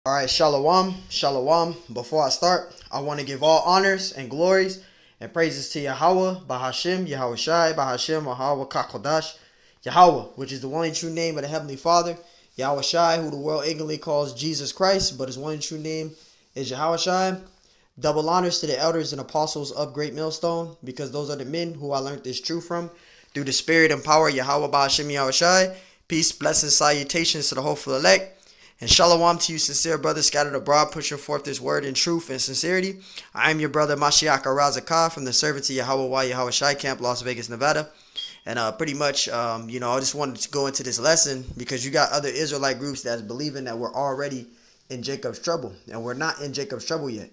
All right, shalom, shalom. Before I start, I want to give all honors and glories and praises to Yahweh, Bahashim, Yahweh Shai, Bahashim, Yahweh Kakodash, Yahweh, which is the one and true name of the Heavenly Father, Yahweh Shai, who the world ignorantly calls Jesus Christ, but his one and true name is Yahweh Shai. Double honors to the elders and apostles of Great Millstone, because those are the men who I learned this truth from, through the spirit and power of Yahweh Bahashim, Yahweh Shai. Peace, blessings, salutations to the hopeful elect. And shalom to you, sincere brothers scattered abroad, pushing forth this word in truth and sincerity. I am your brother Mashiach Arazakah from the Servants of Yahweh Yahweh Shai Camp, Las Vegas, Nevada. And pretty much, I just wanted to go into this lesson because you got other Israelite groups that's believing that we're already in Jacob's trouble. And we're not in Jacob's trouble yet.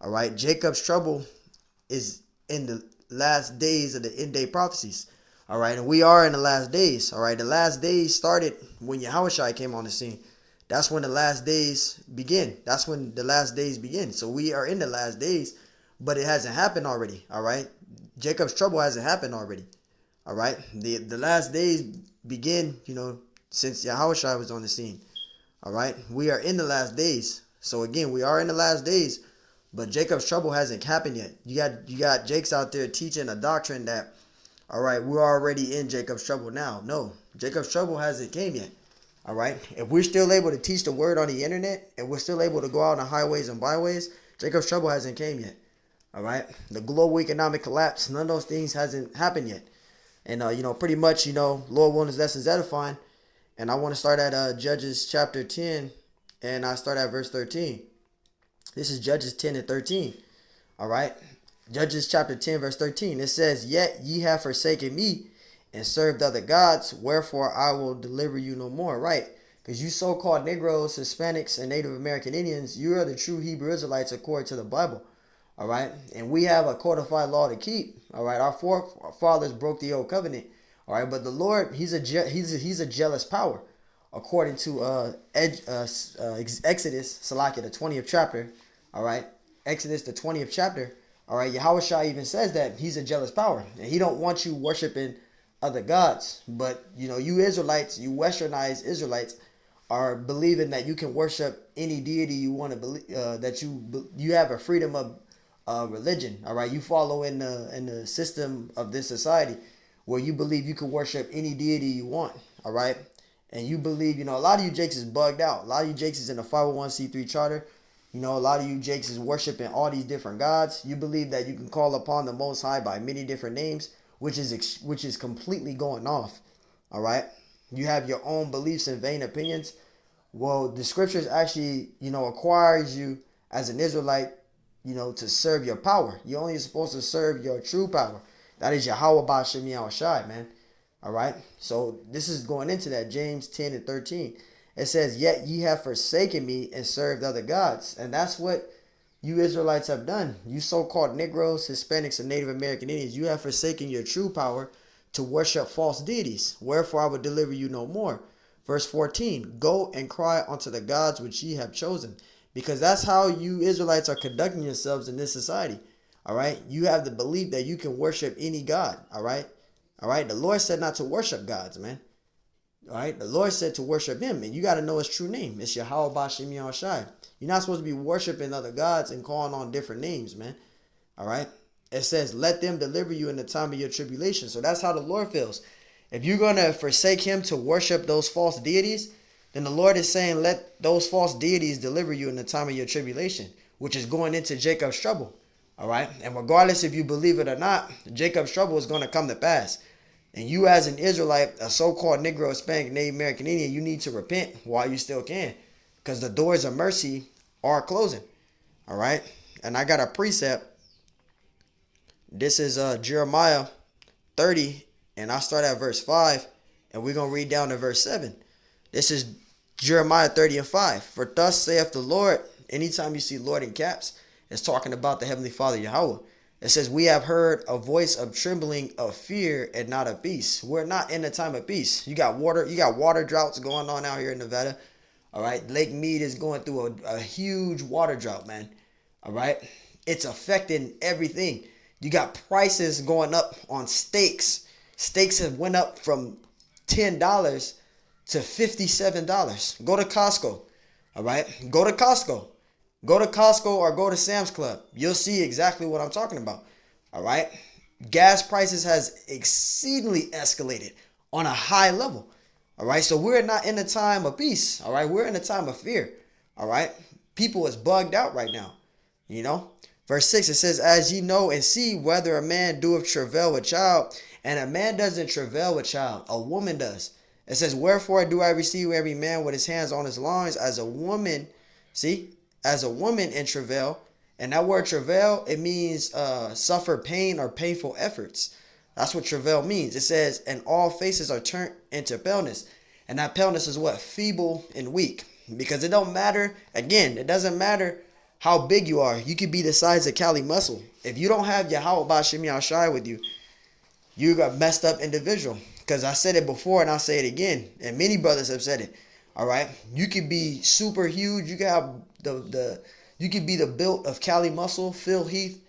All right, Jacob's trouble is in the last days of the end day prophecies. All right, and we are in the last days. All right, the last days started when Yahweh Shai came on the scene. That's when the last days begin. That's when the last days begin. So we are in the last days, but it hasn't happened already. All right. Jacob's trouble hasn't happened already. All right. The last days begin, since Yahushua was on the scene. All right. We are in the last days. So again, we are in the last days, but Jacob's trouble hasn't happened yet. You got Jakes out there teaching a doctrine that, all right, we're already in Jacob's trouble now. No, Jacob's trouble hasn't came yet. All right. If we're still able to teach the word on the internet and we're still able to go out on the highways and byways, Jacob's trouble hasn't came yet. All right. The global economic collapse, none of those things hasn't happened yet. And, pretty much, Lord willing, this lesson's edifying. And I want to start at Judges chapter 10 and I start at verse 13. This is Judges 10 and 13. All right. Judges chapter 10, verse 13. It says, "Yet ye have forsaken me and served other gods, wherefore I will deliver you no more." Right? Because you so-called Negroes, Hispanics, and Native American Indians, you are the true Hebrew Israelites according to the Bible. All right? And we have a codified law to keep. All right? Our forefathers broke the old covenant. All right? But the Lord, he's a jealous power. According to Exodus, Salakia, the 20th chapter. All right? Exodus, the 20th chapter. All right? Yahushua even says that he's a jealous power. And he don't want you worshiping other gods. But you Israelites, you westernized Israelites, are believing that you can worship any deity you want to believe, that you have a freedom of religion. All right, you follow in the system of this society where you believe you can worship any deity you want. All right, and you believe, a lot of you jakes is bugged out. A lot of you jakes is in a 501c3 charter. A lot of you jakes is worshiping all these different gods. You believe that you can call upon the Most High by many different names, which is completely going off. All right, you have your own beliefs and vain opinions. Well, the scriptures actually, acquires you as an Israelite, to serve your power. You're only supposed to serve your true power. That is Yahweh Ba'Shem Yahweh Shai, man. All right, so this is going into that James 10 and 13. It says, "Yet ye have forsaken me and served other gods," and that's what you Israelites have done. You so-called Negroes, Hispanics, and Native American Indians, you have forsaken your true power to worship false deities. Wherefore I will deliver you no more. Verse 14, "Go and cry unto the gods which ye have chosen." Because that's how you Israelites are conducting yourselves in this society. All right. You have the belief that you can worship any God. All right. All right. The Lord said not to worship gods, man. All right, the Lord said to worship him, and you got to know his true name. It's Yahweh Ba'Shem Yahweh Shai. You're not supposed to be worshiping other gods and calling on different names, man. All right, it says, "Let them deliver you in the time of your tribulation." So that's how the Lord feels. If you're going to forsake him to worship those false deities, then the Lord is saying, let those false deities deliver you in the time of your tribulation, which is going into Jacob's trouble. All right, and regardless if you believe it or not, Jacob's trouble is going to come to pass. And you as an Israelite, a so-called Negro, Hispanic, Native American Indian, you need to repent while you still can. Because the doors of mercy are closing. All right. And I got a precept. This is Jeremiah 30. And I start at verse 5. And we're going to read down to verse 7. This is Jeremiah 30 and 5. "For thus saith the Lord," anytime you see Lord in caps, it's talking about the Heavenly Father Yahweh. It says, "We have heard a voice of trembling, of fear, and not of peace." We're not in the time of peace. You got water droughts going on out here in Nevada. All right. Lake Mead is going through a huge water drought, man. All right. It's affecting everything. You got prices going up on steaks. Steaks have went up from $10 to $57. Go to Costco. All right. Go to Costco. Go to Costco or go to Sam's Club. You'll see exactly what I'm talking about. All right. Gas prices has exceedingly escalated on a high level. All right. So we're not in a time of peace. All right. We're in a time of fear. All right. People is bugged out right now. You know. Verse 6, it says, as ye know and see whether a man doeth travail with child, and a man doesn't travail with child, a woman does. It says, wherefore do I receive every man with his hands on his loins as a woman, see, as a woman in travail. And that word travail, it means suffer pain or painful efforts. That's what travail means. It says, and all faces are turned into paleness. And that paleness is what? Feeble and weak. Because it don't matter, again, it doesn't matter how big you are. You could be the size of Cali Muscle. If you don't have Yahweh Bashim Yahshai with you, you got messed up individual. Because I said it before and I'll say it again. And many brothers have said it. All right. You could be super huge. You could have you could be the built of Cali Muscle, Phil Heath.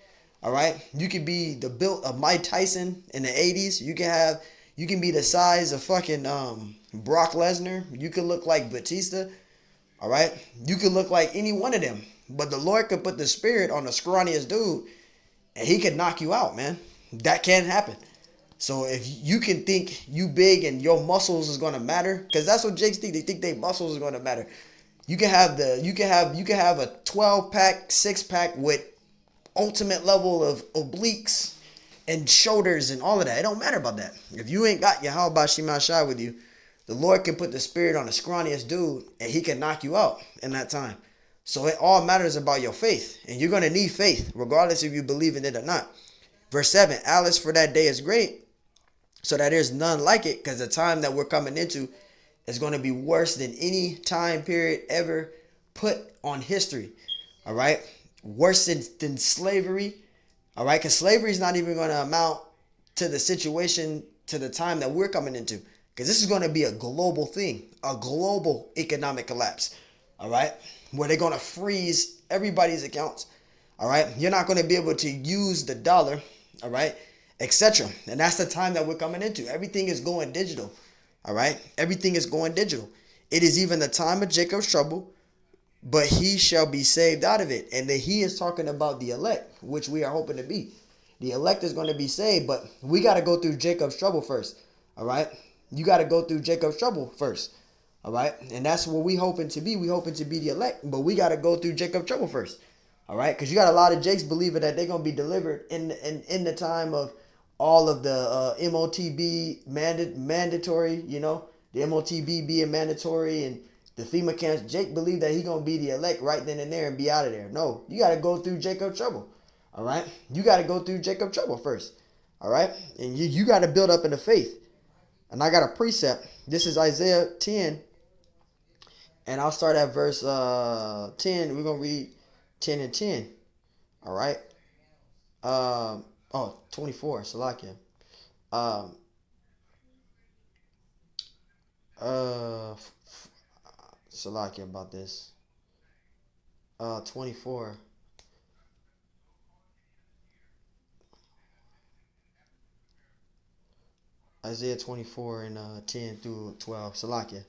All right. You could be the built of Mike Tyson in the 80s. You can be the size of fucking Brock Lesnar. You could look like Batista. All right. You could look like any one of them. But the Lord could put the spirit on the scrawniest dude and he could knock you out, man. That can happen. So if you can think you big and your muscles is gonna matter, because that's what Jakes think. They think their muscles is gonna matter. You can have a 12-pack, 6-pack with ultimate level of obliques and shoulders and all of that. It don't matter about that. If you ain't got Yahweh Shema Shai with you, the Lord can put the spirit on the scrawniest dude and he can knock you out in that time. So it all matters about your faith. And you're going to need faith, regardless if you believe in it or not. Verse 7, Alice for that day is great, so that there's none like it, because the time that we're coming into is going to be worse than any time period ever put on history. All right? Worse than slavery. All right? Because slavery is not even going to amount to the situation, to the time that we're coming into. Because this is going to be a global thing, a global economic collapse. All right? Where they're going to freeze everybody's accounts. All right? You're not going to be able to use the dollar. All right? Etc. And that's the time that we're coming into. Everything is going digital. All right? Everything is going digital. It is even the time of Jacob's trouble, but he shall be saved out of it. And then he is talking about the elect, which we are hoping to be. The elect is going to be saved, but we got to go through Jacob's trouble first. All right? You got to go through Jacob's trouble first. All right? And that's what we hoping to be. We hoping to be the elect, but we got to go through Jacob's trouble first. All right? Because you got a lot of Jakes believing that they're going to be delivered in the time of all of the MOTB mandatory, you know, the MOTB being mandatory and the FEMA camps. Jake believed that he going to be the elect right then and there and be out of there. No, you got to go through Jacob's trouble. All right? You got to go through Jacob's trouble first. All right? And you got to build up in the faith. And I got a precept. This is Isaiah 10. And I'll start at verse 10. We're going to read 10 and 10. All right? 24. Salakia. Salakia about this. 24. Isaiah 24 and 10 through 12. Salakia.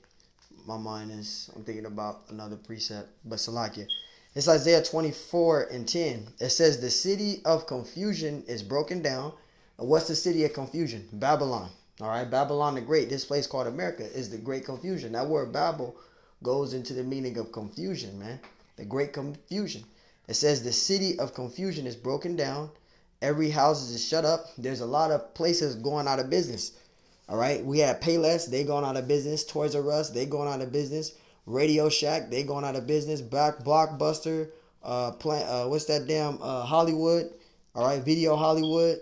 I'm thinking about another precept, but Salakia. It's Isaiah 24 and 10. It says, the city of confusion is broken down. And what's the city of confusion? Babylon. All right, Babylon the Great. This place called America is the great confusion. That word Babel goes into the meaning of confusion, man. The great confusion. It says the city of confusion is broken down. Every house is shut up. There's a lot of places going out of business. All right, we had Payless. They going out of business. Toys R Us. They going out of business. Radio Shack, they going out of business. Blockbuster, what's that damn Hollywood? All right, Video Hollywood.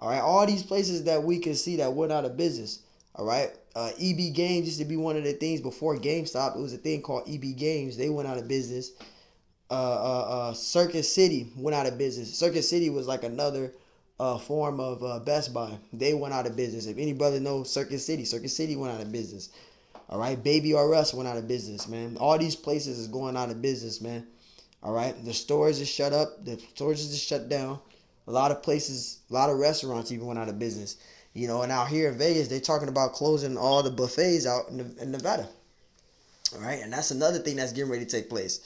All right, all these places that we can see that went out of business. All right, EB Games used to be one of the things before GameStop. It was a thing called EB Games. They went out of business. Circuit City went out of business. Circuit City was like another form of Best Buy. They went out of business. If any brother knows Circuit City went out of business. All right, Baby R Us went out of business, man. All these places is going out of business, man. All right, the stores is shut up. The stores is shut down. A lot of places, a lot of restaurants even went out of business. You know, and out here in Vegas, they're talking about closing all the buffets out in Nevada. All right, and that's another thing that's getting ready to take place.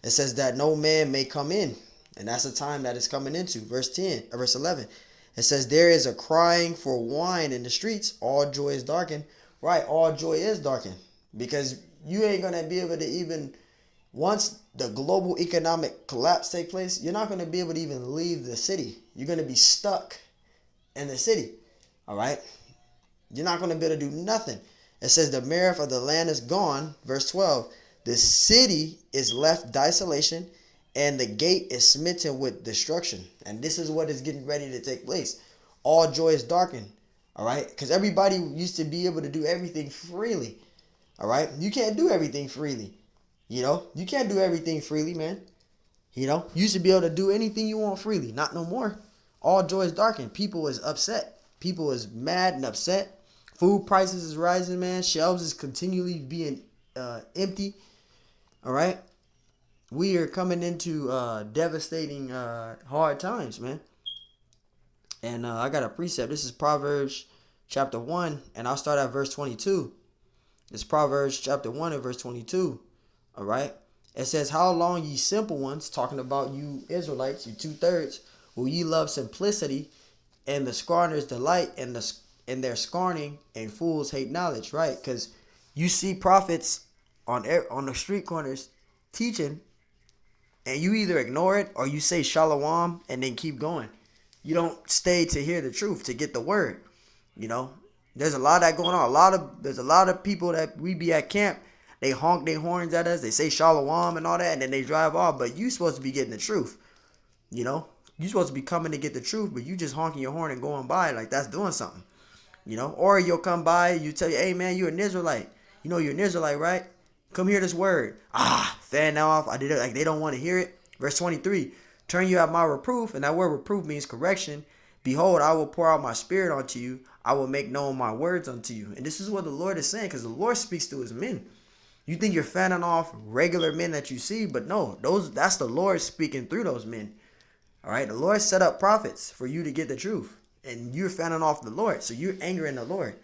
It says that no man may come in, and that's the time that it's coming into. Verse 11. It says there is a crying for wine in the streets. All joy is darkened. Right, all joy is darkened because you ain't gonna be able to even once the global economic collapse take place. You're not gonna be able to even leave the city. You're gonna be stuck in the city. All right, you're not gonna be able to do nothing. It says the merit of the land is gone. Verse 12. The city is left desolation, and the gate is smitten with destruction. And this is what is getting ready to take place. All joy is darkened. All right, because everybody used to be able to do everything freely. All right, you can't do everything freely. You can't do everything freely, man. You used to be able to do anything you want freely. Not no more. All joy is darkened. People is upset. People is mad and upset. Food prices is rising, man. Shelves is continually being empty. All right, we are coming into devastating hard times, man. And I got a precept. This is Proverbs chapter 1, and I'll start at verse 22. It's Proverbs chapter 1 and verse 22. All right. It says, how long ye simple ones, talking about you Israelites, you 2/3, will ye love simplicity, and the scorners delight in their scorning, and fools hate knowledge, right? Because you see prophets on the street corners teaching, and you either ignore it or you say shalom and then keep going. You don't stay to hear the truth, to get the word. There's a lot of that going on. There's a lot of people that we be at camp. They honk their horns at us. They say shalom and all that, and then they drive off. But you supposed to be getting the truth. You're supposed to be coming to get the truth, but you just honking your horn and going by like that's doing something. Or you'll come by, you tell you, hey man, you're an Israelite. You're an Israelite, right? Come hear this word. Fan off. I did it like they don't want to hear it. Verse 23. Turn you at my reproof, and that word reproof means correction. Behold, I will pour out my spirit unto you. I will make known my words unto you. And this is what the Lord is saying, because the Lord speaks to his men. You think you're fanning off regular men that you see, but no, that's the Lord speaking through those men. All right, the Lord set up prophets for you to get the truth, and you're fanning off the Lord, so you're angering the Lord.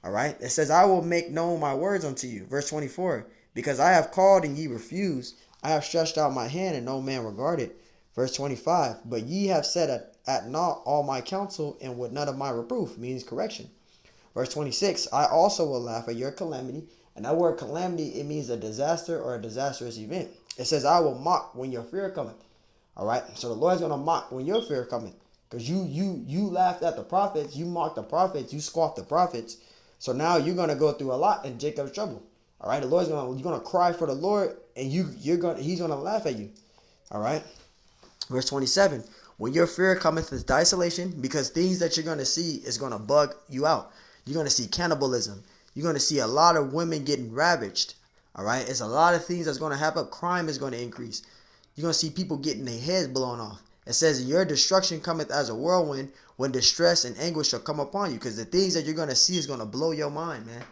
All right, it says, I will make known my words unto you. Verse 24, because I have called and ye refused. I have stretched out my hand and no man regarded. Verse 25, but ye have set at naught all my counsel, and would none of my reproof, means correction. Verse 26, I also will laugh at your calamity. And that word calamity, it means a disaster or a disastrous event. It says, I will mock when your fear cometh. All right, so the Lord's going to mock when your fear cometh. Because you laughed at the prophets, you mocked the prophets, you scoffed the prophets. So now you're going to go through a lot in Jacob's trouble. All right, you're going to cry for the Lord, and he's going to laugh at you. All right. Verse 27, when your fear cometh is desolation, because things that you're going to see is going to bug you out. You're going to see cannibalism. You're going to see a lot of women getting ravaged. All right. It's a lot of things that's going to happen. Crime is going to increase. You're going to see people getting their heads blown off. It says, your destruction cometh as a whirlwind, when distress and anguish shall come upon you. Because the things that you're going to see is going to blow your mind, man.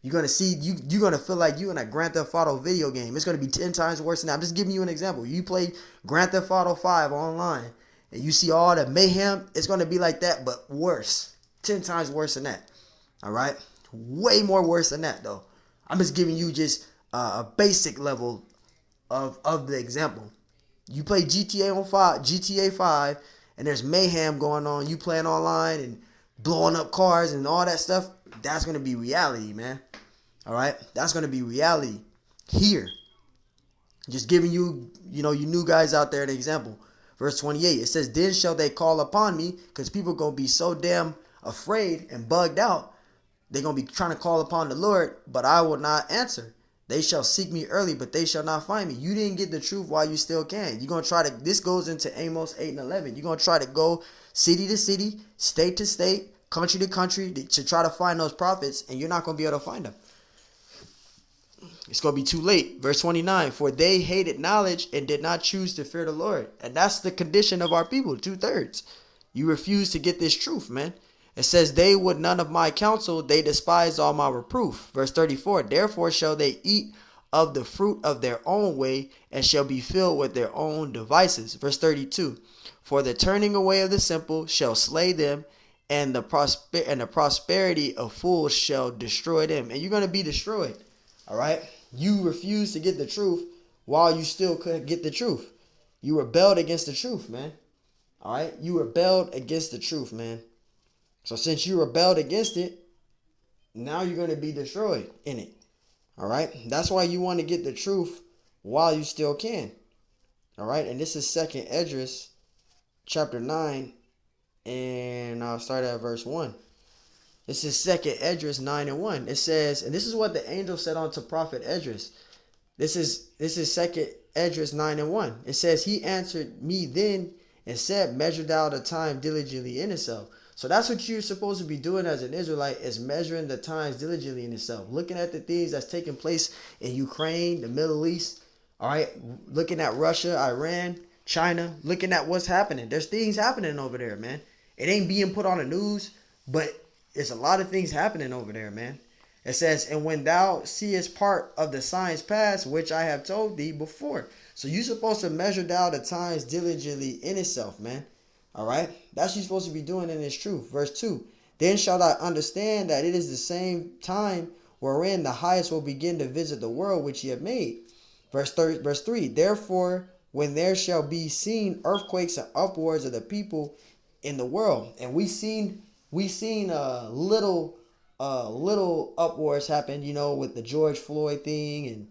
You're going to see, you're going to feel like you in a Grand Theft Auto video game. It's going to be 10 times worse than that. I'm just giving you an example. You play Grand Theft Auto 5 online, and you see all the mayhem. It's going to be like that, but worse. 10 times worse than that. All right? Way more worse than that, though. I'm just giving you just a basic level of the example. You play GTA 5, and there's mayhem going on. You playing online and blowing up cars and all that stuff. That's going to be reality, man. All right? That's going to be reality here. Just giving you, you new guys out there an example. Verse 28, it says, then shall they call upon me, because people going to be so damn afraid and bugged out. They're going to be trying to call upon the Lord, but I will not answer. They shall seek me early, but they shall not find me. You didn't get the truth while you still can. You're going to try to, this goes into Amos 8 and 11. You're going to try to go city to city, state to state, country to country to try to find those prophets, and you're not going to be able to find them. It's going to be too late. Verse 29, for they hated knowledge and did not choose to fear the Lord. And that's the condition of our people, 2/3. You refuse to get this truth, man. It says, they would none of my counsel, they despised all my reproof. Verse 34, therefore shall they eat of the fruit of their own way, and shall be filled with their own devices. Verse 32, for the turning away of the simple shall slay them, and the prosperity of fools shall destroy them. And you're going to be destroyed. All right. You refused to get the truth while you still could get the truth. You rebelled against the truth, man. All right? You rebelled against the truth, man. So since you rebelled against it, now you're going to be destroyed in it. All right? That's why you want to get the truth while you still can. All right? And this is 2nd Esdras chapter 9, and I'll start at verse 1. This is 2nd Esdras 9 and 1. It says, and this is what the angel said unto prophet Esdras. This is 2nd Esdras 9 and 1. It says, he answered me then and said, measure thou the time diligently in itself. So that's what you're supposed to be doing as an Israelite, is measuring the times diligently in itself. Looking at the things that's taking place in Ukraine, the Middle East, all right? Looking at Russia, Iran, China, looking at what's happening. There's things happening over there, man. It ain't being put on the news, but it's a lot of things happening over there, man. It says, and when thou seest part of the signs past, which I have told thee before. So you're supposed to measure thou the times diligently in itself, man. All right. That's what you're supposed to be doing in this truth. Verse 2. Then shalt I understand that it is the same time wherein the highest will begin to visit the world which he have made. Verse 3. Therefore, when there shall be seen earthquakes and upwards of the people in the world. And we seen little upwards happen, with the George Floyd thing, and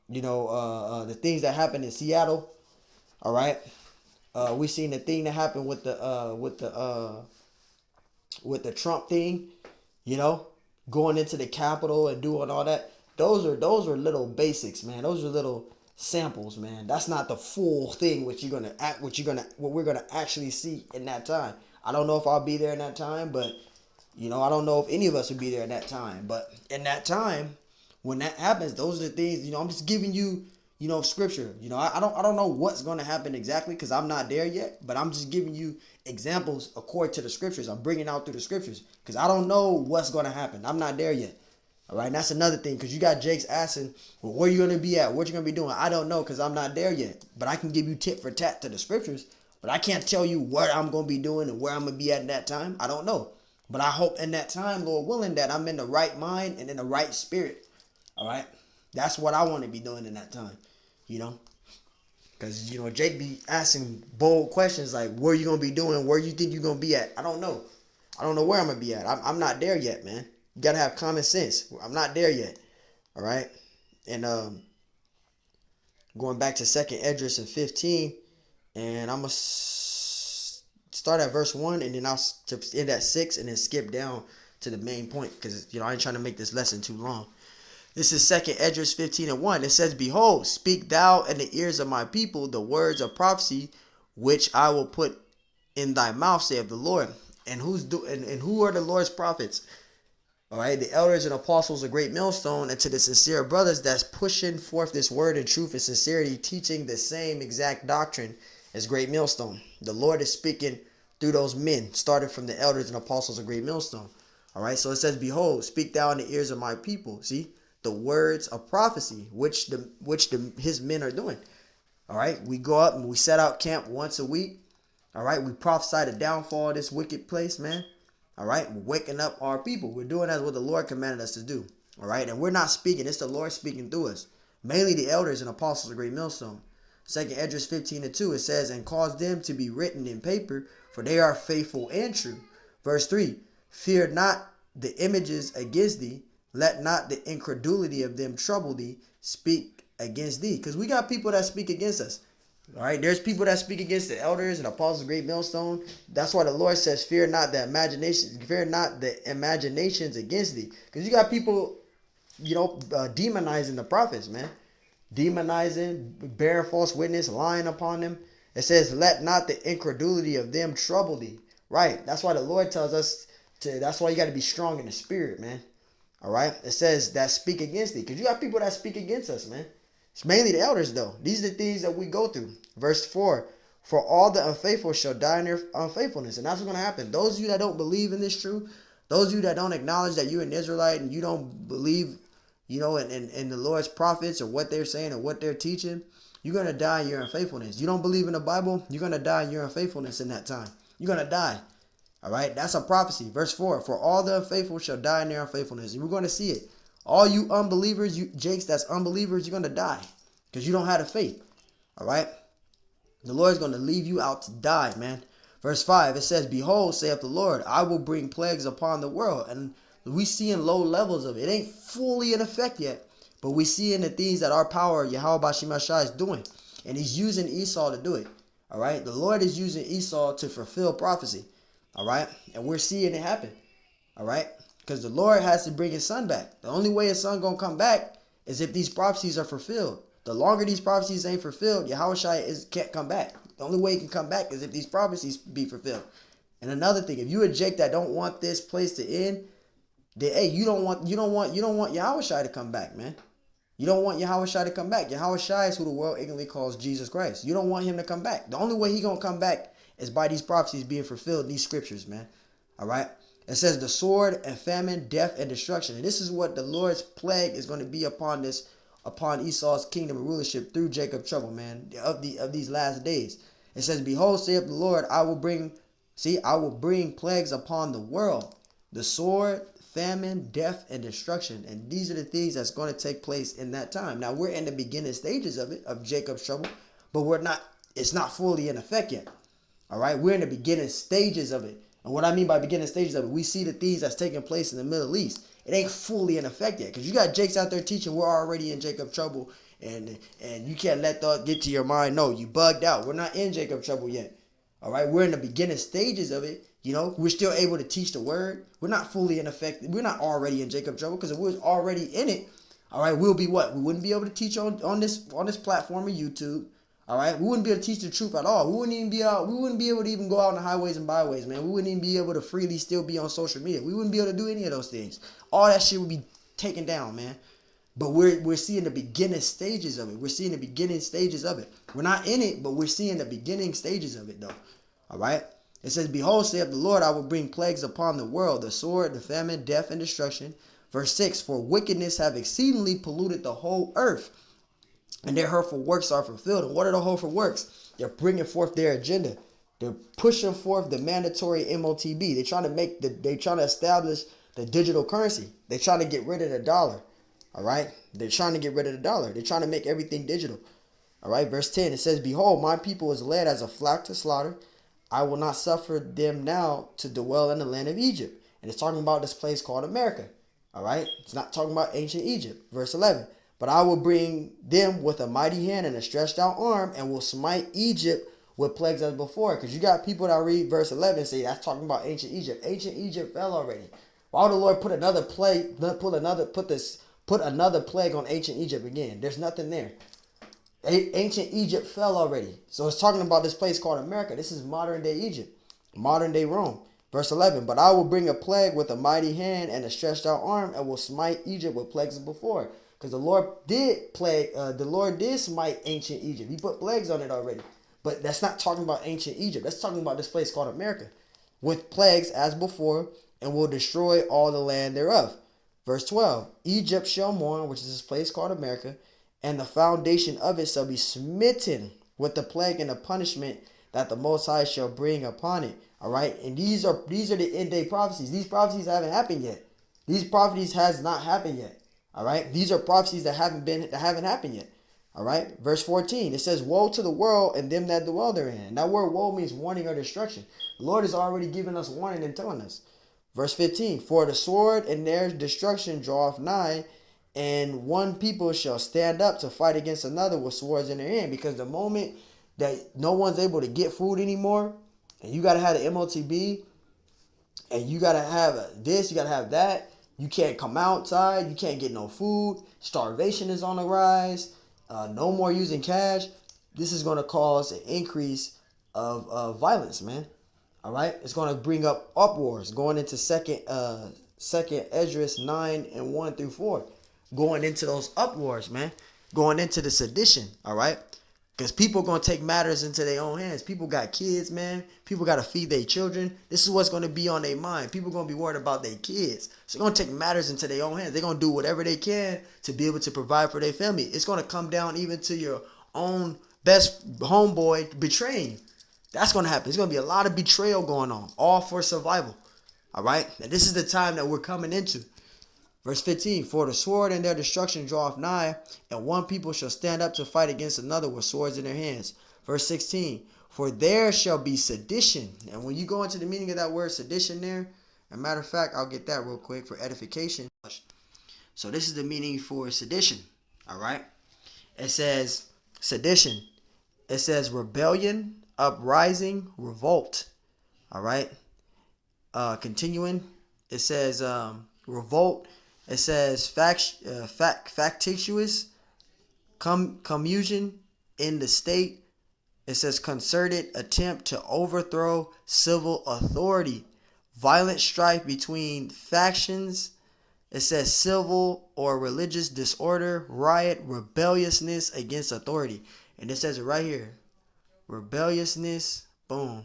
the things that happened in Seattle. All right. We seen the thing that happened with the Trump thing, going into the Capitol and doing all that. Those are little basics, man. Those are little samples, man. That's not the full thing what we're gonna actually see in that time. I don't know if I'll be there in that time, but I don't know if any of us will be there in that time. But in that time, when that happens, those are the things. I'm just giving you, scripture. I don't know what's going to happen exactly because I'm not there yet. But I'm just giving you examples according to the scriptures. I'm bringing out through the scriptures because I don't know what's going to happen. I'm not there yet. All right, and that's another thing, because you got Jake's asking, well, where you going to be at? What you going to be doing? I don't know, because I'm not there yet. But I can give you tit for tat to the scriptures. But I can't tell you what I'm going to be doing and where I'm going to be at in that time. I don't know. But I hope in that time, Lord willing, that I'm in the right mind and in the right spirit. All right? That's what I want to be doing in that time, Because, Jake be asking bold questions like, where you going to be doing? Where you think you're going to be at? I don't know. I don't know where I'm going to be at. I'm not there yet, man. You got to have common sense. I'm not there yet. All right? And going back to 2nd Esdras and 15, and I'm going to start at verse 1, and then I'll end at 6, and then skip down to the main point, because, I ain't trying to make this lesson too long. This is 2nd Esdras 15 and 1. It says, behold, speak thou in the ears of my people the words of prophecy, which I will put in thy mouth, saith the Lord. And who are the Lord's prophets? All right, the elders and apostles of Great Millstone, and to the sincere brothers that's pushing forth this word in truth and sincerity, teaching the same exact doctrine as Great Millstone. The Lord is speaking through those men, starting from the elders and apostles of Great Millstone. All right, so it says, behold, speak thou in the ears of my people. See, the words of prophecy, which his men are doing. All right, we go up and we set out camp once a week. All right, we prophesy the downfall of this wicked place, man. All right, we're waking up our people. We're doing as what the Lord commanded us to do. All right, and we're not speaking. It's the Lord speaking through us. Mainly the elders and apostles of Great Millstone. 2nd Esdras 15 and 2, it says, and cause them to be written in paper, for they are faithful and true. Verse 3, fear not the images against thee. Let not the incredulity of them trouble thee. Speak against thee. Because we got people that speak against us. All right, there's people that speak against the elders and apostles of Great Millstone. That's why the Lord says, fear not the imaginations against thee. Because you got people, demonizing the prophets, man. Demonizing, bearing false witness, lying upon them. It says, let not the incredulity of them trouble thee. Right, that's why the Lord tells us that's why you got to be strong in the spirit, man. All right, it says that speak against thee. Because you got people that speak against us, man. It's mainly the elders, though. These are the things that we go through. Verse 4, for all the unfaithful shall die in their unfaithfulness. And that's what's going to happen. Those of you that don't believe in this truth, those of you that don't acknowledge that you're an Israelite and you don't believe, in the Lord's prophets or what they're saying or what they're teaching, you're going to die in your unfaithfulness. You don't believe in the Bible, you're going to die in your unfaithfulness in that time. You're going to die. All right, that's a prophecy. Verse 4, for all the unfaithful shall die in their unfaithfulness. And we're going to see it. All you unbelievers, you Jakes, that's unbelievers, you're going to die because you don't have the faith. All right. The Lord is going to leave you out to die, man. Verse 5, it says, behold, saith the Lord, I will bring plagues upon the world. And we see in low levels of it. It ain't fully in effect yet. But we see in the things that our power, Yahweh Bashim Ashai, is doing. And he's using Esau to do it. All right. The Lord is using Esau to fulfill prophecy. All right. And we're seeing it happen. All right. Because the Lord has to bring his son back. The only way his son going to come back is if these prophecies are fulfilled. The longer these prophecies ain't fulfilled, Yahushua can't come back. The only way he can come back is if these prophecies be fulfilled. And another thing, if you a Jake that don't want this place to end, then hey, you don't want Yahushua to come back, man. You don't want Yahushua to come back. Yahushua is who the world ignorantly calls Jesus Christ. You don't want him to come back. The only way he gonna come back is by these prophecies being fulfilled in these scriptures, man. All right. It says the sword and famine, death and destruction. And this is what the Lord's plague is going to be upon Esau's kingdom and rulership through Jacob's trouble, man, of these last days. It says, behold, saith the Lord, I will bring plagues upon the world, the sword, famine, death, and destruction. And these are the things that's going to take place in that time. Now, we're in the beginning stages of it, of Jacob's trouble, but it's not fully in effect yet. All right, we're in the beginning stages of it. And what I mean by beginning stages of it, we see the things that's taking place in the Middle East. It ain't fully in effect yet. Because you got Jakes out there teaching we're already in Jacob's trouble. And you can't let that get to your mind. No, you bugged out. We're not in Jacob's trouble yet. All right. We're in the beginning stages of it. You know, we're still able to teach the word. We're not fully in effect. We're not already in Jacob's trouble. Because if we was already in it, all right, we'll be what? We wouldn't be able to teach on this platform of YouTube. All right, we wouldn't be able to teach the truth at all. We wouldn't be able to even go out on the highways and byways, man. We wouldn't even be able to freely still be on social media. We wouldn't be able to do any of those things. All that shit would be taken down, man. But we're seeing the beginning stages of it. We're seeing the beginning stages of it. We're not in it, but we're seeing the beginning stages of it, though. All right. It says, behold, saith the Lord, I will bring plagues upon the world, the sword, the famine, death, and destruction. Verse 6, for wickedness have exceedingly polluted the whole earth, and their hurtful works are fulfilled. And what are the hurtful works? They're bringing forth their agenda. They're pushing forth the mandatory MOTB. They're trying to establish the digital currency. They're trying to get rid of the dollar. All right. They're trying to get rid of the dollar. They're trying to make everything digital. All right. Verse 10, it says, behold, my people is led as a flock to slaughter. I will not suffer them now to dwell in the land of Egypt. And it's talking about this place called America. All right. It's not talking about ancient Egypt. Verse 11. But I will bring them with a mighty hand and a stretched out arm, and will smite Egypt with plagues as before. Because you got people that read verse 11 and say that's talking about ancient Egypt. Ancient Egypt fell already. Why would the Lord put another plague, put another plague on ancient Egypt again? There's nothing there. Ancient Egypt fell already. So it's talking about this place called America. This is modern day Egypt, modern day Rome. Verse 11, but I will bring a plague with a mighty hand and a stretched out arm, and will smite Egypt with plagues as before. Because the Lord did smite ancient Egypt. He put plagues on it already. But that's not talking about ancient Egypt. That's talking about this place called America. With plagues as before, and will destroy all the land thereof. Verse 12, Egypt shall mourn, which is this place called America, and the foundation of it shall be smitten with the plague and the punishment that the Most High shall bring upon it. All right. And these are the end day prophecies. These prophecies haven't happened yet. These prophecies has not happened yet. All right. These are prophecies that haven't happened yet. All right. Verse 14, it says, woe to the world and them that dwell therein. That word woe means warning or destruction. The Lord has already given us warning and telling us. Verse 15, for the sword and their destruction draweth nigh, and one people shall stand up to fight against another with swords in their hand. Because the moment that no one's able to get food anymore, and you got to have the MOTB, and you got to have this, you got to have that, you can't come outside, you can't get no food, starvation is on the rise, no more using cash, this is going to cause an increase of violence, man. All right, it's going to bring up uproars going into second Esdras 9 and 1 through 4, going into those uproars, man, going into the sedition. All right, because people are going to take matters into their own hands. People got kids, man. People got to feed their children. This is what's going to be on their mind. People are going to be worried about their kids. So they're going to take matters into their own hands. They're going to do whatever they can to be able to provide for their family. It's going to come down even to your own best homeboy betraying you. That's going to happen. There's going to be a lot of betrayal going on, all for survival. All right. And this is the time that we're coming into. Verse 15, for the sword and their destruction draweth nigh, and one people shall stand up to fight against another with swords in their hands. Verse 16, for there shall be sedition. And when you go into the meaning of that word sedition there, as a matter of fact, I'll get that real quick for edification. So this is the meaning for sedition, all right? It says sedition. It says rebellion, uprising, revolt, all right? Continuing, it says revolt. It says factitious, communion in the state. It says concerted attempt to overthrow civil authority, violent strife between factions. It says civil or religious disorder, riot, rebelliousness against authority. And it says it right here. Rebelliousness, boom.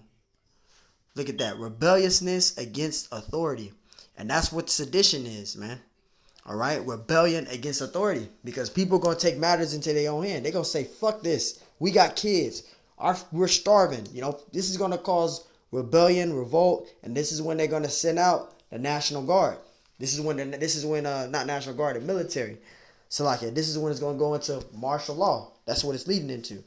Look at that. Rebelliousness against authority. And that's what sedition is, man. All right, rebellion against authority, because people are going to take matters into their own hand. They're going to say, fuck this. We got kids. We're starving. You know, this is going to cause rebellion, revolt, and this is when they're going to send out the National Guard. This is when not National Guard, the military. So like this is when it's going to go into martial law. That's what it's leading into.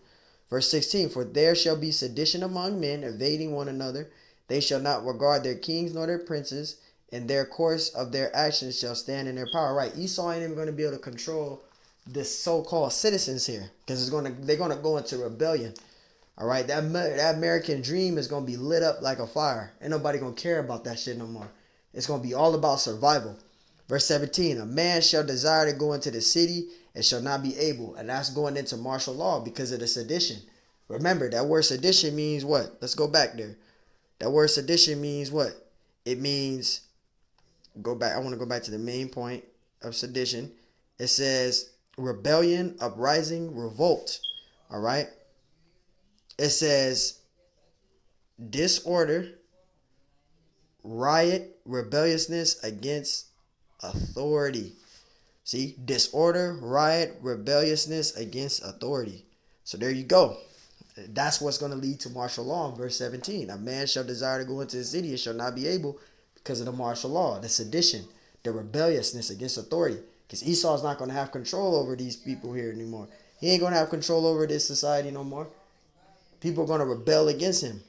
Verse 16, for there shall be sedition among men, evading one another. They shall not regard their kings nor their princes, and their course of their actions shall stand in their power. Right, Esau ain't even going to be able to control the so-called citizens here, because they're going to go into rebellion. All right, that American dream is going to be lit up like a fire. Ain't nobody going to care about that shit no more. It's going to be all about survival. Verse 17, a man shall desire to go into the city and shall not be able. And that's going into martial law because of the sedition. Remember, that word sedition means what? Let's go back there. That word sedition means what? It means, I want to go back to the main point of sedition. It says rebellion, uprising, revolt. All right. It says disorder, riot, rebelliousness against authority. See, disorder, riot, rebelliousness against authority. So there you go. That's what's going to lead to martial law in verse 17. A man shall desire to go into the city and shall not be able because of the martial law, the sedition, the rebelliousness against authority. Because Esau's not going to have control over these people here anymore. He ain't going to have control over this society no more. People are going to rebel against him.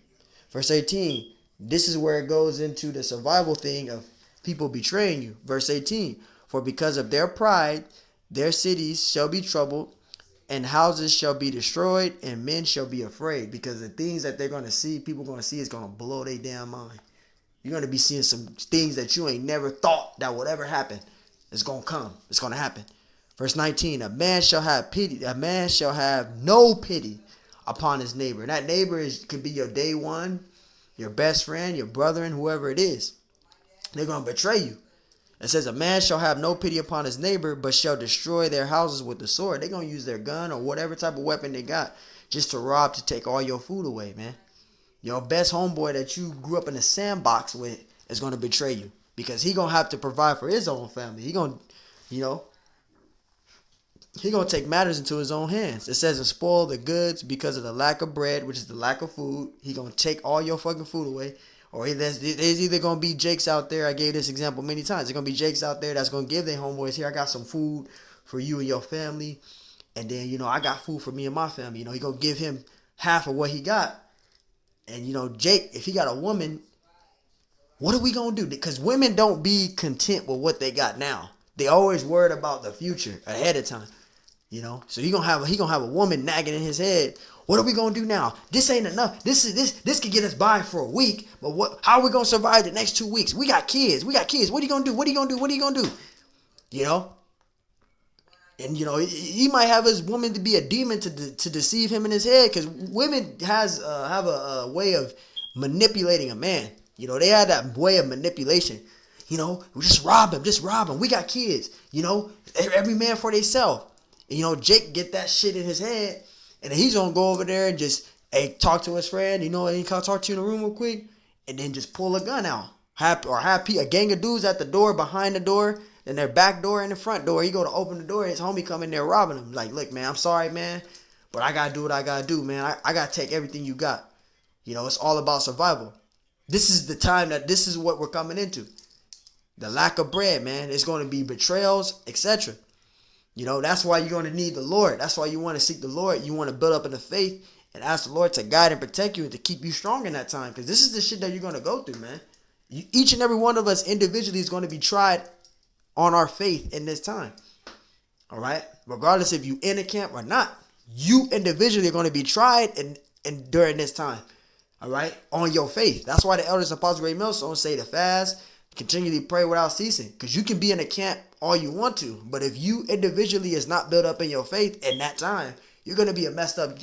Verse 18, this is where it goes into the survival thing of people betraying you. Verse 18, for because of their pride, their cities shall be troubled, and houses shall be destroyed, and men shall be afraid. Because the things that they're going to see, people are going to see, is going to blow their damn mind. You're going to be seeing some things that you ain't never thought that would ever happen. It's going to come. It's going to happen. Verse 19, a man shall have pity. A man shall have no pity upon his neighbor. And that neighbor could be your day one, your best friend, your brother, and whoever it is. They're going to betray you. It says a man shall have no pity upon his neighbor, but shall destroy their houses with the sword. They're going to use their gun or whatever type of weapon they got just to rob, to take all your food away, man. Your best homeboy that you grew up in a sandbox with is going to betray you, because he going to have to provide for his own family. He going to, he going to take matters into his own hands. It says, and spoil the goods because of the lack of bread, which is the lack of food. He going to take all your fucking food away. Or there's either going to be Jakes out there. I gave this example many times. There's going to be Jakes out there that's going to give their homeboys, here, I got some food for you and your family. And then, I got food for me and my family. He going to give him half of what he got. And, Jake, if he got a woman, what are we going to do? Because women don't be content with what they got now. They always worried about the future ahead of time. So he gonna have a woman nagging in his head. What are we gonna do now? This ain't enough. This could get us by for a week, but how are we gonna survive the next 2 weeks? We got kids. What are you gonna do? What are you gonna do? And he might have his woman to be a demon to deceive him in his head, because women have a way of manipulating a man. They have that way of manipulation. We just rob him. We got kids. Every man for themselves. And, Jake get that shit in his head, and then he's going to go over there and just, talk to his friend, and he can talk to you in the room real quick, and then just pull a gun out. Have a gang of dudes at the door, behind the door, and their back door and the front door. He go to open the door, and his homie come in there robbing him. Like, look, man, I'm sorry, man, but I got to do what I got to do, man. I got to take everything you got. It's all about survival. This is the time this is what we're coming into. The lack of bread, man. It's going to be betrayals, etc. That's why you're going to need the Lord. That's why you want to seek the Lord. You want to build up in the faith and ask the Lord to guide and protect you and to keep you strong in that time. Because this is the shit that you're going to go through, man. Each and every one of us individually is going to be tried on our faith in this time. All right? Regardless if you in a camp or not, you individually are going to be tried and during this time. All right? On your faith. That's why the elders and apostles Great Millstone say to fast, continually pray without ceasing. Because you can be in a camp all you want to, but if you individually is not built up in your faith in that time, you're gonna be messed up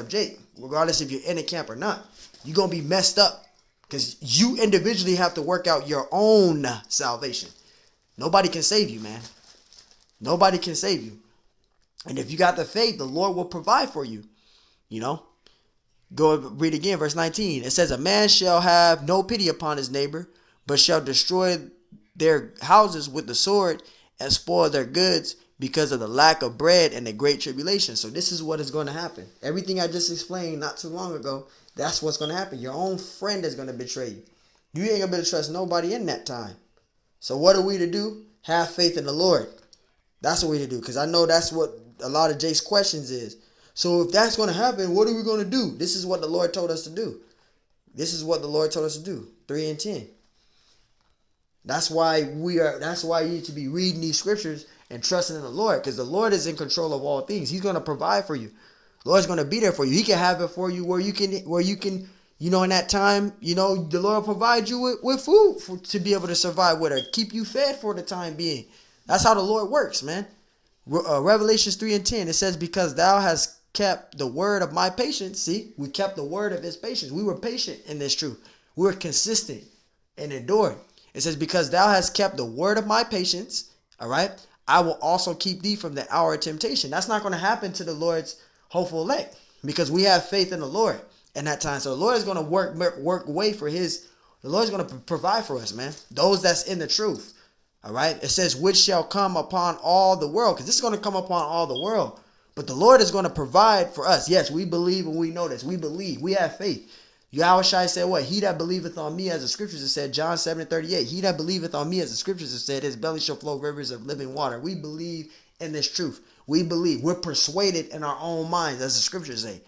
Jake. Regardless if you're in a camp or not, you're gonna be messed up because you individually have to work out your own salvation. Nobody can save you, man. Nobody can save you. And if you got the faith, the Lord will provide for you. Go read again, verse 19. It says, a man shall have no pity upon his neighbor, but shall destroy their houses with the sword and spoil their goods because of the lack of bread and the great tribulation. So this is what is going to happen. Everything I just explained not too long ago, that's what's going to happen. Your own friend is going to betray you. You ain't going to be able to trust nobody in that time. So what are we to do? Have faith in the Lord. That's what we to do, because I know that's what a lot of Jake's questions is. So if that's going to happen, what are we going to do? This is what the Lord told us to do. This is what the Lord told us to do. 3 and 10. That's why you need to be reading these scriptures and trusting in the Lord, because the Lord is in control of all things. He's going to provide for you. The Lord's going to be there for you. He can have it for you where you can, in that time, the Lord will provide you with food to be able to survive with, or keep you fed for the time being. That's how the Lord works, man. Revelations 3 and 10, it says, because thou hast kept the word of my patience. See, we kept the word of his patience. We were patient in this truth. We were consistent and endured. It says, because thou hast kept the word of my patience, all right, I will also keep thee from the hour of temptation. That's not going to happen to the Lord's hopeful elect, because we have faith in the Lord in that time. So the Lord is going to work way for the Lord is going to provide for us, man. Those that's in the truth, all right. It says, which shall come upon all the world, because this is going to come upon all the world. But the Lord is going to provide for us. Yes, we believe and we know this. We believe. We have faith. Yahushua said what? He that believeth on me, as the scriptures have said, John 7:38. He that believeth on me, as the scriptures have said, his belly shall flow rivers of living water. We believe in this truth. We believe. We're persuaded in our own minds, as the scriptures say.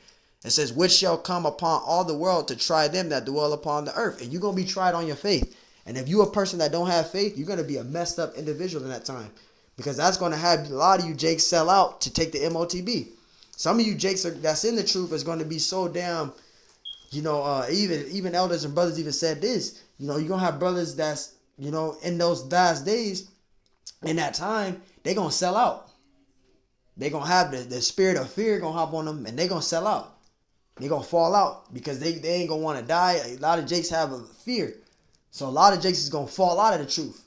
It says, which shall come upon all the world to try them that dwell upon the earth. And you're going to be tried on your faith. And if you're a person that don't have faith, you're going to be a messed up individual in that time. Because that's going to have a lot of you Jakes sell out to take the MOTB. Some of you Jakes that's in the truth is going to be so damn, even elders and brothers even said this. You're going to have brothers that's, in those last days, in that time, they're going to sell out. They're going to have the spirit of fear going to hop on them, and they're going to sell out. They're going to fall out because they ain't going to want to die. A lot of Jakes have a fear. So a lot of Jakes is going to fall out of the truth.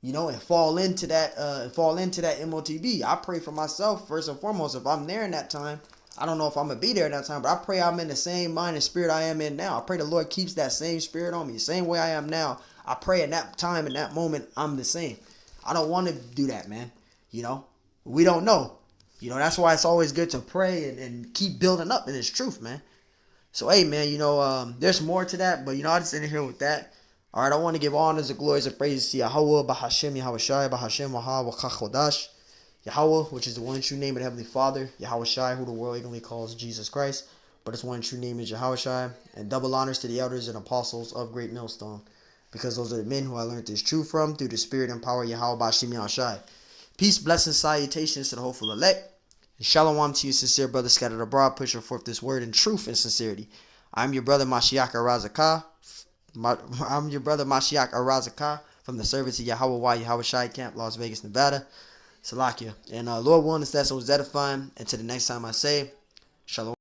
And fall into that MOTB. I pray for myself first and foremost. If I'm there in that time, I don't know if I'm gonna be there in that time, but I pray I'm in the same mind and spirit I am in now. I pray the Lord keeps that same spirit on me, the same way I am now. I pray in that time, in that moment, I'm the same. I don't want to do that, man. We don't know. That's why it's always good to pray and keep building up in this truth, man. So hey, man, there's more to that, but I just end here with that. All right, I want to give honors and glories and praises to Yahweh, Bahashem, Yahushai, Bahashem, Waha, Wakachodash, Yahweh, which is the one true name of the Heavenly Father, Yahushai, who the world ignorantly calls Jesus Christ, but his one true name is Yahushai, and double honors to the elders and apostles of Great Millstone, because those are the men who I learned this truth from through the spirit and power of Yahweh, Bahashem, Yahushai. Peace, blessings, salutations to the hopeful elect, and shalom to you, sincere brothers scattered abroad, pushing forth this word in truth and sincerity. I'm your brother, Mashiach Arazakah. I'm your brother Mashiach Arazakah from the service of Yahweh Yahushai Camp, Las Vegas, Nevada. Salakia. And Lord willing, that's what's edifying. Until the next time I say, shalom.